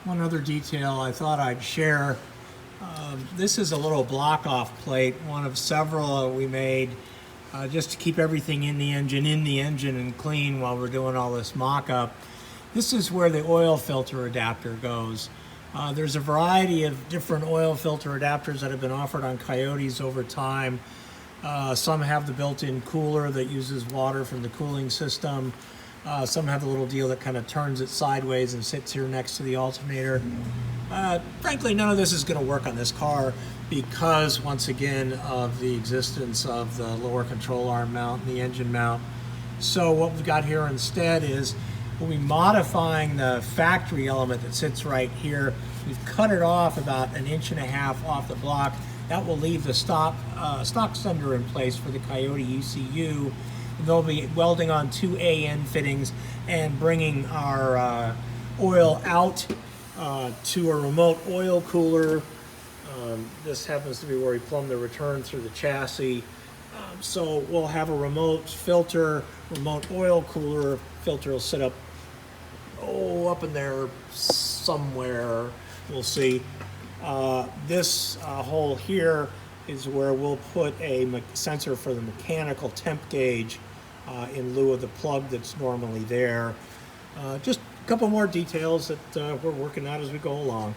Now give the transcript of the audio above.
One other detail I thought I'd share. This is a little block-off plate, one of several we made just to keep everything in the engine and clean while we're doing all this mock-up. This is where the oil filter adapter goes. There's a variety of different oil filter adapters that have been offered on Coyotes over time. Some have the built-in cooler that uses water from the cooling system. Some have the little deal that kind of turns it sideways and sits here next to the alternator. Frankly, none of this is going to work on this car because, once again, of the existence of the lower control arm mount and the engine mount. So what we've got here instead is we'll be modifying the factory element that sits right here. We've cut it off about 1.5 inches off the block. That will leave the stock cylinder in place for the Coyote ECU. They'll be welding on 2 AN fittings and bringing our oil out to a remote oil cooler. This happens to be where we plumb the return through the chassis. So we'll have a remote filter, remote oil cooler. Filter will sit up in there somewhere. We'll see. This hole here is where we'll put a sensor for the mechanical temp gauge in lieu of the plug that's normally there. Just a couple more details that we're working out as we go along.